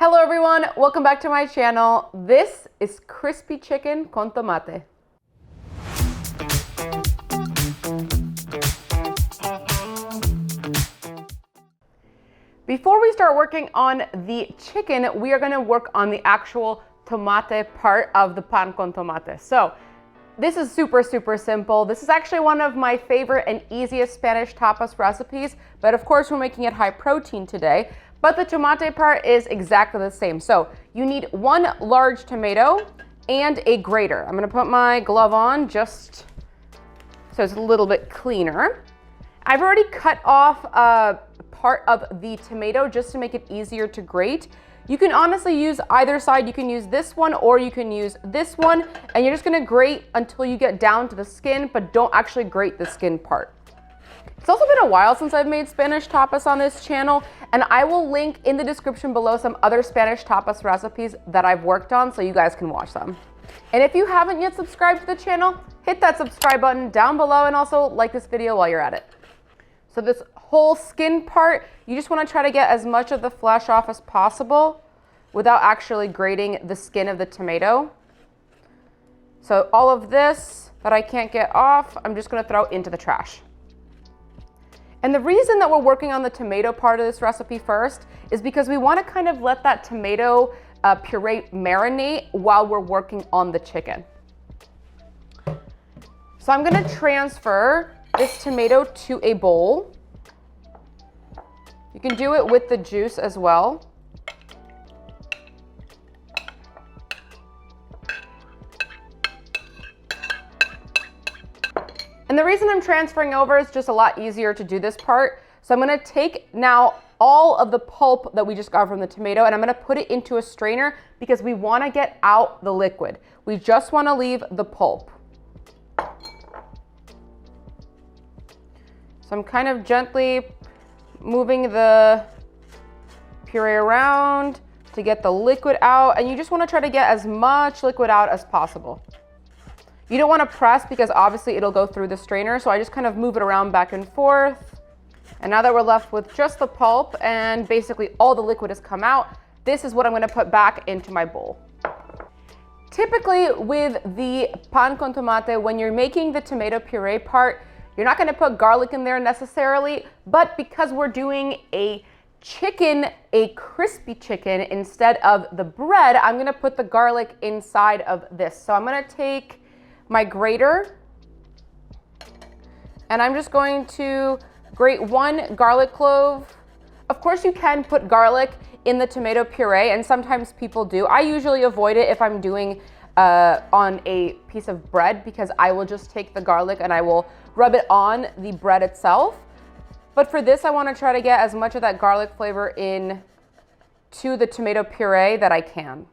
Hello everyone, welcome back to my channel. This is crispy chicken con tomate. Before we start working on the chicken, we are going to work on the actual tomate part of the pan con tomate. So this is super simple. This is actually one of my favorite and easiest Spanish tapas recipes, but of course we're making it high protein today. But the tomate part is exactly the same. So you need one large tomato and a grater. I'm gonna put my glove on just so it's a little bit cleaner. I've already cut off a part of the tomato just to make it easier to grate. You can honestly use either side. You can use this one or you can use this one, and you're just gonna grate until you get down to the skin, but don't actually grate the skin part. It's also been a while since I've made Spanish tapas on this channel, and I will link in the description below some other Spanish tapas recipes that I've worked on so you guys can watch them. And if you haven't yet subscribed to the channel, hit that subscribe button down below and also like this video while you're at it. So this whole skin part, you just want to try to get as much of the flesh off as possible without actually grating the skin of the tomato. So all of this that I can't get off, I'm just going to throw into the trash. And the reason that we're working on the tomato part of this recipe first is because we want to kind of let that tomato puree marinate while we're working on the chicken. So I'm going to transfer this tomato to a bowl. You can do it with the juice as well. And the reason I'm transferring over is just a lot easier to do this part. So I'm gonna take now all of the pulp that we just got from the tomato and I'm gonna put it into a strainer because we wanna get out the liquid. We just wanna leave the pulp. So I'm kind of gently moving the puree around to get the liquid out, and you just wanna try to get as much liquid out as possible. You don't want to press because obviously it'll go through the strainer, so I just kind of move it around back and forth. And now that we're left with just the pulp and basically all the liquid has come out, this is what I'm going to put back into my bowl. Typically with the pan con tomate, when you're making the tomato puree part, you're not going to put garlic in there necessarily, but because we're doing a chicken, a crispy chicken instead of the bread, I'm going to put the garlic inside of this. So I'm going to take my grater, and I'm just going to grate one garlic clove. Of course you can put garlic in the tomato puree, and sometimes people do. I usually avoid it if I'm doing on a piece of bread because I will just take the garlic and I will rub it on the bread itself. But for this, I want to try to get as much of that garlic flavor in to the tomato puree that I can.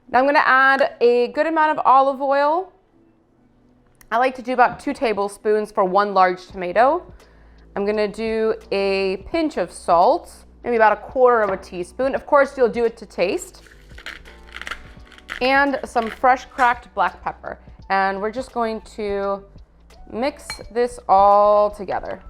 Now I'm going to add a good amount of olive oil. I like to do about 2 tablespoons for one large tomato. I'm going to do a pinch of salt, maybe about 1/4 teaspoon. Of course, you'll do it to taste. And some fresh cracked black pepper. And we're just going to mix this all together.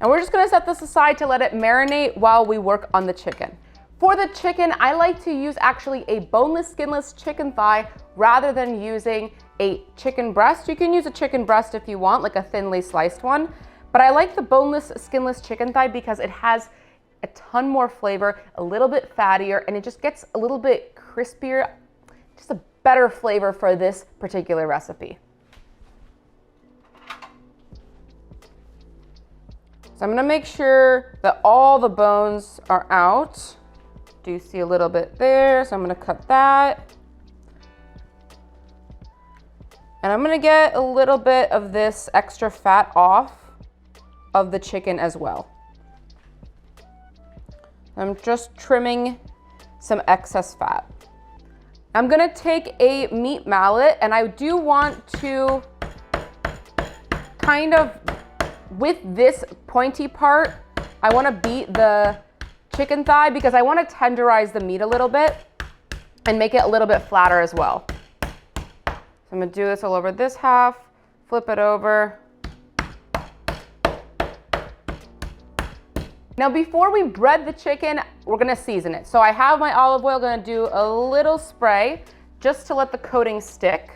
And we're just going to set this aside to let it marinate while we work on the chicken. For the chicken, I like to use actually a boneless, skinless chicken thigh rather than using a chicken breast. You can use a chicken breast if you want, like a thinly sliced one. But I like the boneless, skinless chicken thigh because it has a ton more flavor, a little bit fattier, and it just gets a little bit crispier. Just a better flavor for this particular recipe. So I'm gonna make sure that all the bones are out. Do you see a little bit there? So I'm gonna cut that. And I'm gonna get a little bit of this extra fat off of the chicken as well. I'm just trimming some excess fat. I'm gonna take a meat mallet, and I do want to kind of, with this pointy part, I wanna beat the chicken thigh because I want to tenderize the meat a little bit and make it a little bit flatter as well. So I'm going to do this all over this half, flip it over, Now before we bread the chicken, we're gonna season it. So I have my olive oil, gonna do a little spray just to let the coating stick.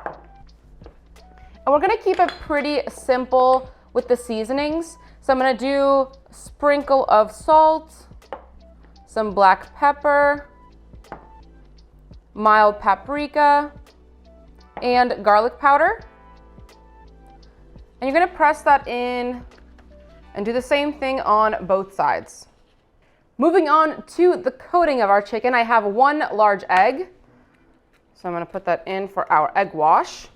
And we're gonna keep it pretty simple with the seasonings. So I'm gonna do a sprinkle of salt, some black pepper, mild paprika, and garlic powder. And you're gonna press that in and do the same thing on both sides. Moving on to the coating of our chicken, I have 1 large egg. So I'm gonna put that in for our egg wash.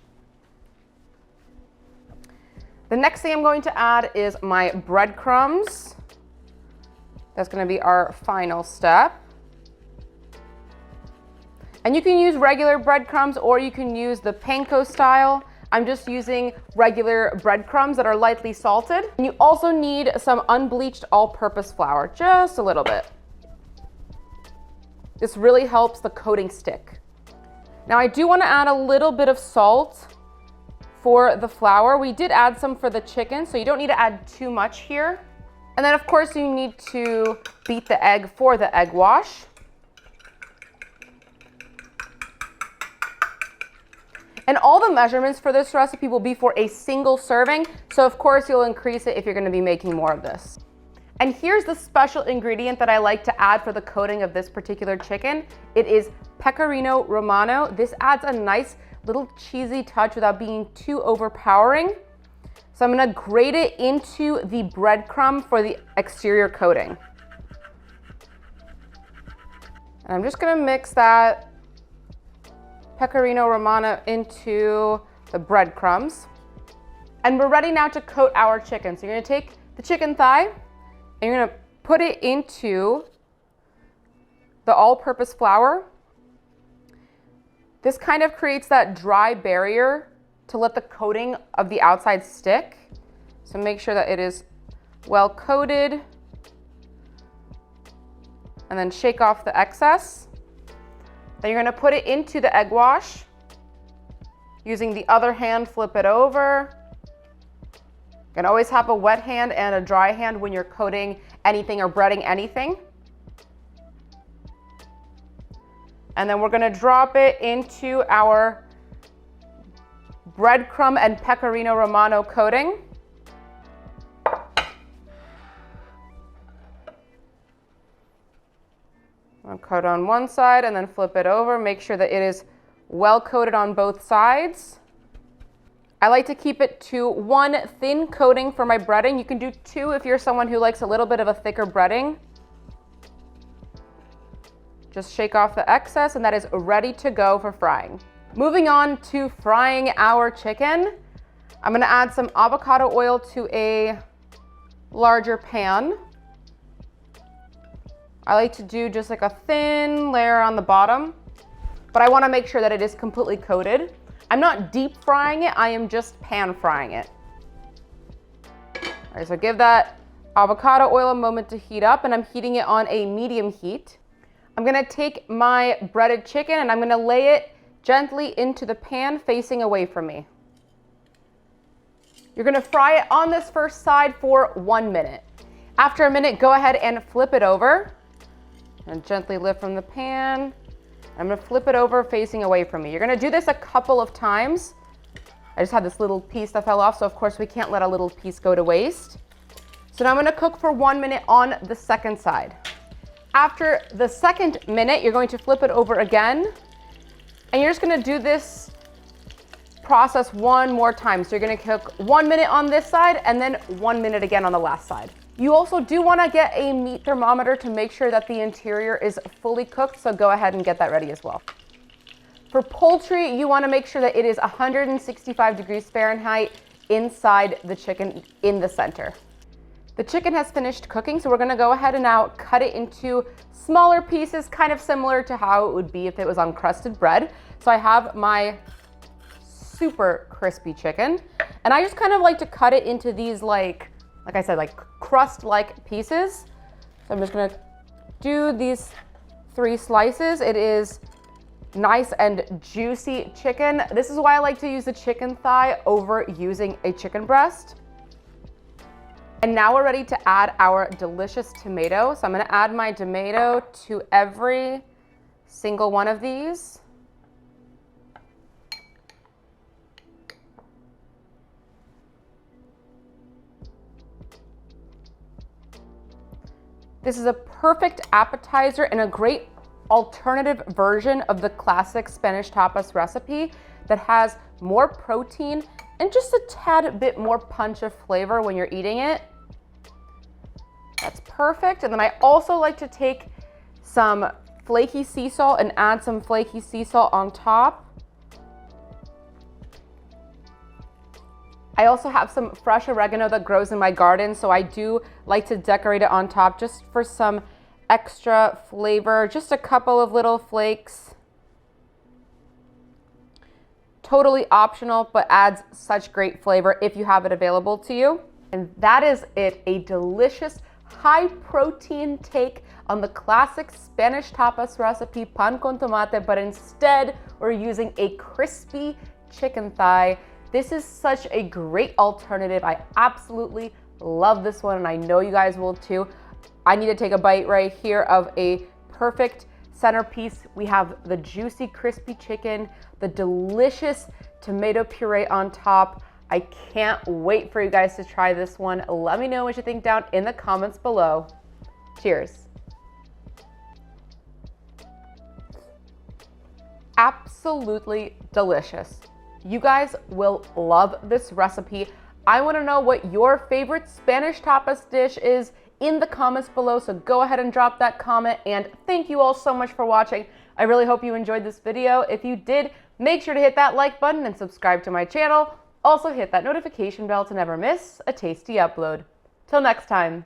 The next thing I'm going to add is my breadcrumbs. That's gonna be our final step. And you can use regular breadcrumbs or you can use the panko style. I'm just using regular breadcrumbs that are lightly salted. And you also need some unbleached all-purpose flour, just a little bit. This really helps the coating stick. Now I do want to add a little bit of salt for the flour. We did add some for the chicken, so you don't need to add too much here. And then of course you need to beat the egg for the egg wash. And all the measurements for this recipe will be for a single serving. So of course you'll increase it if you're gonna be making more of this. And here's the special ingredient that I like to add for the coating of this particular chicken. It is pecorino romano. This adds a nice little cheesy touch without being too overpowering. So I'm gonna grate it into the breadcrumb for the exterior coating. And I'm just gonna mix that pecorino romano into the breadcrumbs. And we're ready now to coat our chicken. So you're gonna take the chicken thigh and you're gonna put it into the all-purpose flour. This kind of creates that dry barrier to let the coating of the outside stick. So make sure that it is well coated and then shake off the excess. Then you're gonna put it into the egg wash. Using the other hand, flip it over. You can always have a wet hand and a dry hand when you're coating anything or breading anything. And then we're gonna drop it into our breadcrumb and pecorino romano coating. I'll coat on one side and then flip it over. Make sure that it is well coated on both sides. I like to keep it to 1 thin coating for my breading. You can do 2 if you're someone who likes a little bit of a thicker breading. Just shake off the excess and that is ready to go for frying. Moving on to frying our chicken. I'm gonna add some avocado oil to a larger pan. I like to do just like a thin layer on the bottom, but I wanna make sure that it is completely coated. I'm not deep frying it, I am just pan frying it. All right, so give that avocado oil a moment to heat up, and I'm heating it on a medium heat. I'm gonna take my breaded chicken and I'm gonna lay it gently into the pan facing away from me. You're gonna fry it on this first side for 1 minute. After a minute, go ahead and flip it over and gently lift from the pan. I'm gonna flip it over facing away from me. You're gonna do this a couple of times. I just had this little piece that fell off, so of course we can't let a little piece go to waste. So now I'm gonna cook for 1 minute on the second side. After the second minute, you're going to flip it over again, and you're just gonna do this process 1 more time. So you're gonna cook 1 minute on this side and then 1 minute again on the last side. You also do wanna get a meat thermometer to make sure that the interior is fully cooked, so go ahead and get that ready as well. For poultry, you wanna make sure that it is 165 degrees Fahrenheit inside the chicken in the center. The chicken has finished cooking, so we're gonna go ahead and now cut it into smaller pieces, kind of similar to how it would be if it was on crusted bread. So I have my super crispy chicken, and I just kind of like to cut it into these like I said, like crust-like pieces. So I'm just gonna do these 3 slices. It is nice and juicy chicken. This is why I like to use the chicken thigh over using a chicken breast. And now we're ready to add our delicious tomato. So I'm gonna add my tomato to every single one of these. This is a perfect appetizer and a great alternative version of the classic Spanish tapas recipe that has more protein and just a tad bit more punch of flavor when you're eating it. That's perfect. And then I also like to take some flaky sea salt and add some flaky sea salt on top. I also have some fresh oregano that grows in my garden, so I do like to decorate it on top just for some extra flavor, just a couple of little flakes. Totally optional, but adds such great flavor if you have it available to you. And that is it, a delicious high protein take on the classic Spanish tapas recipe, pan con tomate, but instead we're using a crispy chicken thigh. This is such a great alternative. I absolutely love this one, and I know you guys will too. I need to take a bite right here of a perfect centerpiece. We have the juicy, crispy chicken, the delicious tomato puree on top. I can't wait for you guys to try this one. Let me know what you think down in the comments below. Cheers. Absolutely delicious. You guys will love this recipe. I want to know what your favorite Spanish tapas dish is in the comments below, so go ahead and drop that comment, and thank you all so much for watching. I really hope you enjoyed this video. If you did, make sure to hit that like button and subscribe to my channel. Also hit that notification bell to never miss a tasty upload. Till next time.